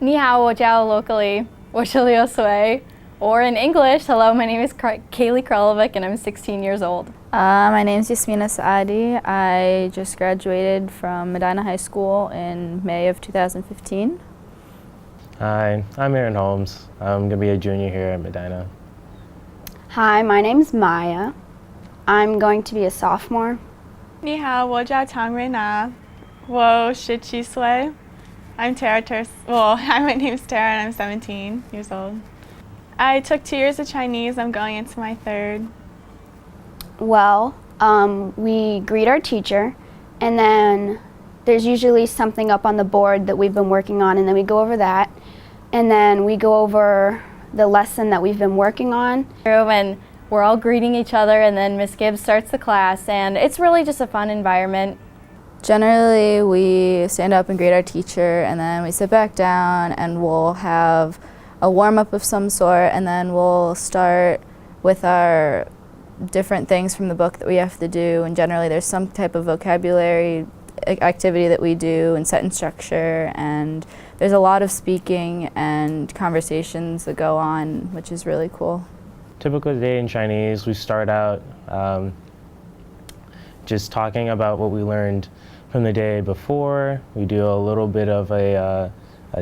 Ni hao, wo jiao locally, wo shi liu sui. Or in English, hello, my name is Kaylee Kralovic and I'm 16 years old. My name is Yasmina Saadi. I just graduated from Medina High School in May of 2015. Hi, I'm Aaron Holmes. I'm going to be a junior here at Medina. Hi, my name's Maya. I'm going to be a sophomore. 你好，我叫唐瑞娜，我17岁. I'm Tara Well, my name's Tara and I'm 17 years old. I took 2 years of Chinese. I'm going into my third. Well, we greet our teacher, and then there's usually something up on the board that we've been working on, and then we go over that, and then we go over the lesson that we've been working on. And we're all greeting each other, and then Miss Gibbs starts the class, and it's really just a fun environment. Generally, we stand up and greet our teacher, and then we sit back down and we'll have a warm-up of some sort, and then we'll start with our different things from the book that we have to do, and generally there's some type of vocabulary activity that we do and sentence structure, and there's a lot of speaking and conversations that go on, which is really cool. Typical day in Chinese, we start out just talking about what we learned from the day before. We do a little bit of a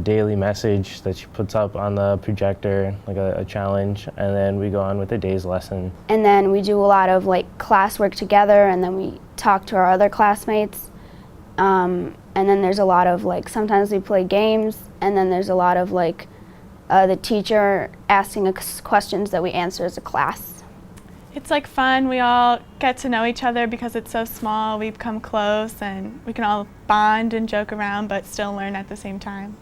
daily message that she puts up on the projector, like a challenge, and then we go on with the day's lesson. And then we do a lot of classwork together, and then we talk to our other classmates. And then there's a lot of sometimes we play games, and then there's a lot of the teacher asking us questions that we answer as a class. It's fun. We all get to know each other because it's so small. We become close and we can all bond and joke around but still learn at the same time.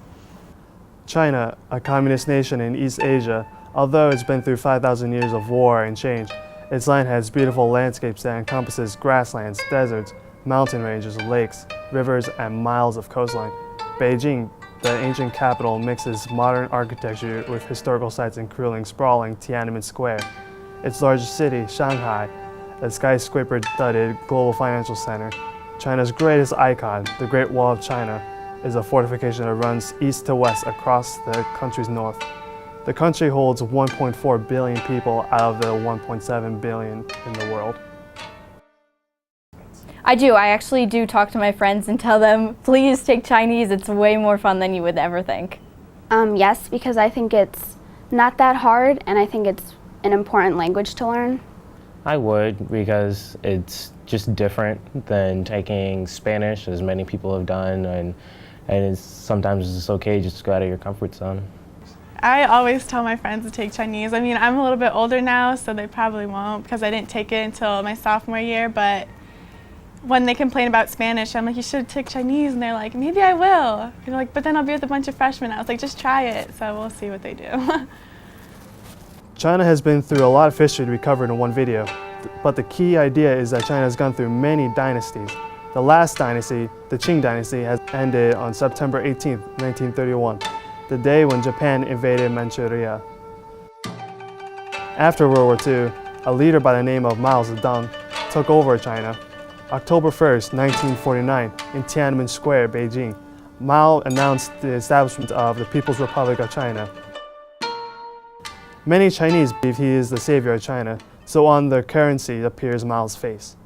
China, a communist nation in East Asia, although it's been through 5,000 years of war and change, its land has beautiful landscapes that encompasses grasslands, deserts, mountain ranges, lakes, rivers, and miles of coastline. Beijing, the ancient capital, mixes modern architecture with historical sites including sprawling Tiananmen Square. Its largest city, Shanghai, a skyscraper-studded global financial center. China's greatest icon, the Great Wall of China, is a fortification that runs east to west across the country's north. The country holds 1.4 billion people out of the 1.7 billion in the world. I actually do talk to my friends and tell them, please take Chinese, it's way more fun than you would ever think. Yes, because I think it's not that hard, and I think it's an important language to learn. I would, because it's just different than taking Spanish, as many people have done, and sometimes it's okay just to go out of your comfort zone. I always tell my friends to take Chinese. I mean, I'm a little bit older now, so they probably won't because I didn't take it until my sophomore year, but when they complain about Spanish, I'm like, you should take Chinese, and they're like, maybe I will. And they're like, but then I'll be with a bunch of freshmen. I was like, just try it, so we'll see what they do. China has been through a lot of history to be covered in one video, but the key idea is that China has gone through many dynasties. The last dynasty, the Qing dynasty, has ended on September 18, 1931, the day when Japan invaded Manchuria. After World War II, a leader by the name of Mao Zedong took over China. October 1st, 1949, in Tiananmen Square, Beijing, Mao announced the establishment of the People's Republic of China. Many Chinese believe he is the savior of China, so on their currency appears Mao's face.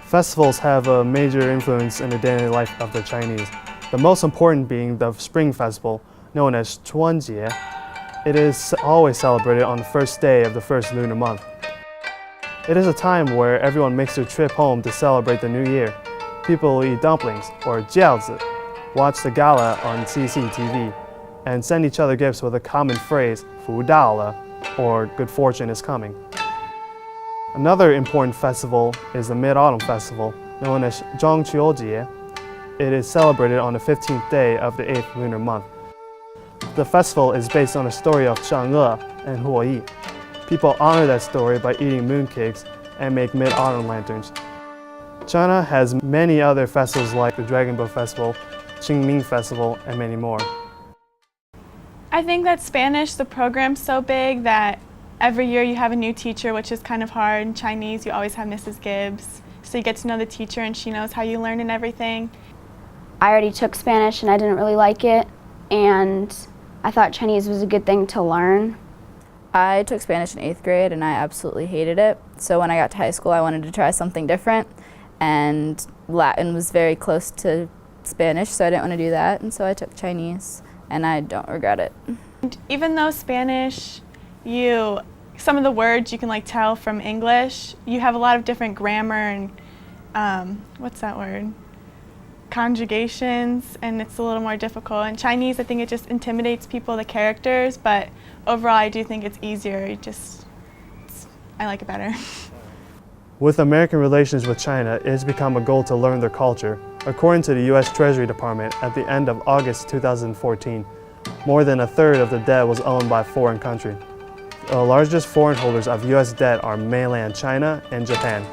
Festivals have a major influence in the daily life of the Chinese, the most important being the Spring Festival, known as Chuanjie. It is always celebrated on the first day of the first lunar month. It is a time where everyone makes their trip home to celebrate the new year. People eat dumplings, or jiaozi, watch the gala on CCTV, and send each other gifts with a common phrase, 福到了, or good fortune is coming. Another important festival is the Mid-Autumn Festival, known as Zhongqiujie. It is celebrated on the 15th day of the 8th lunar month. The festival is based on a story of Chang'e and Huo Yi. People honor that story by eating mooncakes and make mid-autumn lanterns. China has many other festivals like the Dragon Boat Festival, Qingming Festival, and many more. I think that Spanish, the program's so big that every year you have a new teacher, which is kind of hard. In Chinese, you always have Mrs. Gibbs. So you get to know the teacher and she knows how you learn and everything. I already took Spanish and I didn't really like it. and I thought Chinese was a good thing to learn. I took Spanish in 8th grade and I absolutely hated it. So when I got to high school, I wanted to try something different, and Latin was very close to Spanish, so I didn't want to do that, and so I took Chinese, and I don't regret it. Even though Spanish, some of the words you can like tell from English, you have a lot of different grammar and what's that word? Conjugations, and it's a little more difficult. In Chinese, I think it just intimidates people, the characters, but overall I do think it's easier. I like it better. With American relations with China, it has become a goal to learn their culture. According to the U.S. Treasury Department, at the end of August 2014, more than a third of the debt was owned by foreign countries. The largest foreign holders of U.S. debt are mainland China and Japan.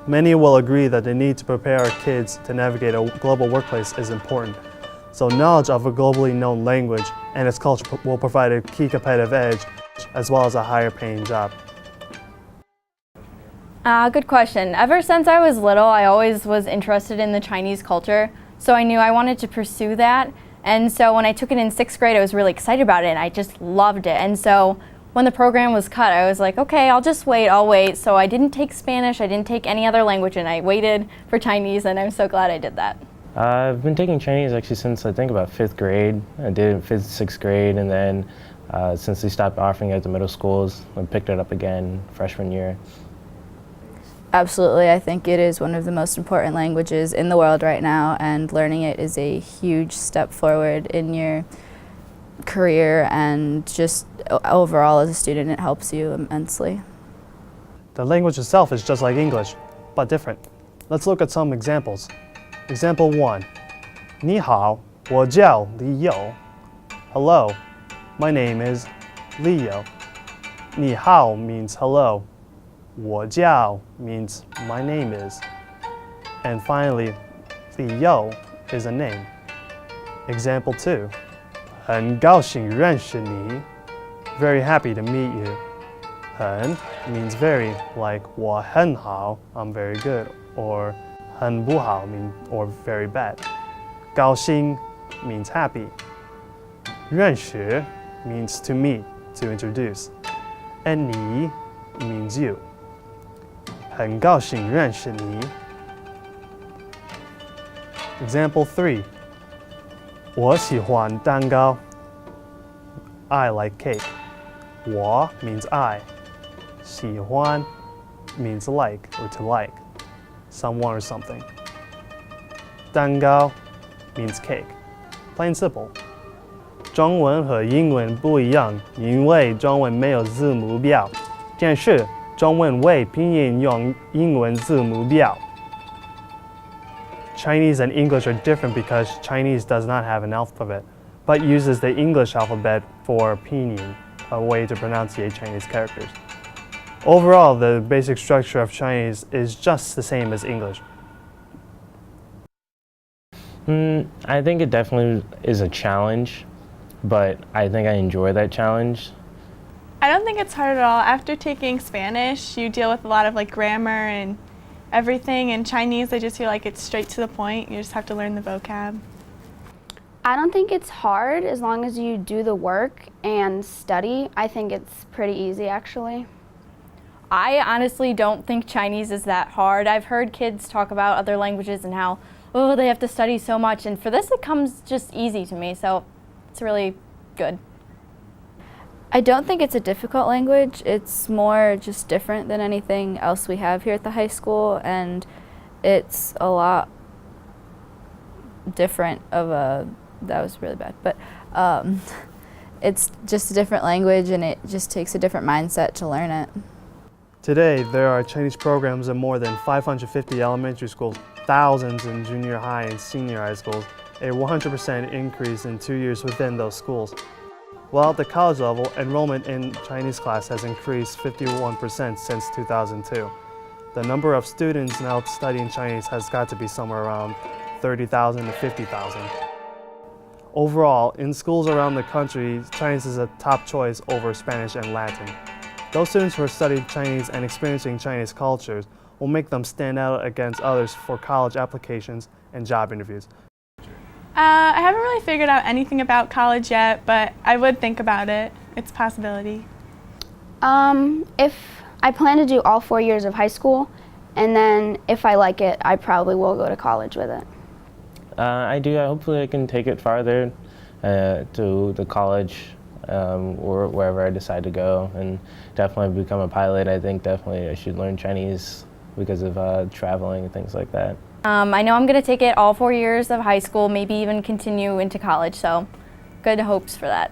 Many will agree that the need to prepare our kids to navigate a global workplace is important. So knowledge of a globally known language and its culture will provide a key competitive edge, as well as a higher paying job. Good question. Ever since I was little, I always was interested in the Chinese culture, so I knew I wanted to pursue that. And so when I took it in 6th grade, I was really excited about it, and I just loved it. And so when the program was cut, I was like, okay, I'll wait. So I didn't take Spanish, I didn't take any other language, and I waited for Chinese, and I'm so glad I did that. I've been taking Chinese actually since I think about 5th grade. I did it in 5th, 6th grade, and then since they stopped offering it at the middle schools, I picked it up again freshman year. Absolutely, I think it is one of the most important languages in the world right now, and learning it is a huge step forward in your career, and just overall as a student it helps you immensely. The language itself is just like English, but different. Let's look at some examples. Example 1. 你好，我叫李友. Hello, my name is Leo. 你好 means hello. 我叫 means my name is. And finally, Leo is a name. Example 2. 很高兴认识你. Very happy to meet you. 很 means very, like 我很好, I'm very good, or 很不好 or very bad. 高兴 means happy. 认识 means to meet, to introduce. And 你 means you. 很高兴认识你. Example 3. 我喜欢蛋糕. I like cake. 我 means I. 喜欢 means like or to like, someone or something. 蛋糕 means cake. Plain simple. 中文和英文不一样，因为中文没有字母表，但是中文为拼音用英文字母表。Chinese and English are different because Chinese does not have an alphabet, but uses the English alphabet for pinyin, a way to pronunciate Chinese characters. Overall, the basic structure of Chinese is just the same as English. I think it definitely is a challenge, but I think I enjoy that challenge. I don't think it's hard at all. After taking Spanish, you deal with a lot of like grammar and everything. In Chinese, I just feel like it's straight to the point. You just have to learn the vocab. I don't think it's hard as long as you do the work and study. I think it's pretty easy actually. I honestly don't think Chinese is that hard. I've heard kids talk about other languages and how, oh, they have to study so much, and for this it comes just easy to me, so it's really good. I don't think it's a difficult language. It's more just different than anything else we have here at the high school, and it's a lot different of a, that was really bad, but it's just a different language, and it just takes a different mindset to learn it. Today, there are Chinese programs in more than 550 elementary schools, thousands in junior high and senior high schools, a 100% increase in 2 years within those schools. While at the college level, enrollment in Chinese class has increased 51% since 2002. The number of students now studying Chinese has got to be somewhere around 30,000 to 50,000. Overall, in schools around the country, Chinese is a top choice over Spanish and Latin. Those students who are studying Chinese and experiencing Chinese cultures will make them stand out against others for college applications and job interviews. I haven't really figured out anything about college yet, but I would think about it. It's a possibility. If I plan to do all 4 years of high school, and then if I like it, I probably will go to college with it. I do. Hopefully I can take it farther to the college or wherever I decide to go, and definitely become a pilot. I think definitely I should learn Chinese because of traveling and things like that. I know I'm going to take it all 4 years of high school, maybe even continue into college, so good hopes for that.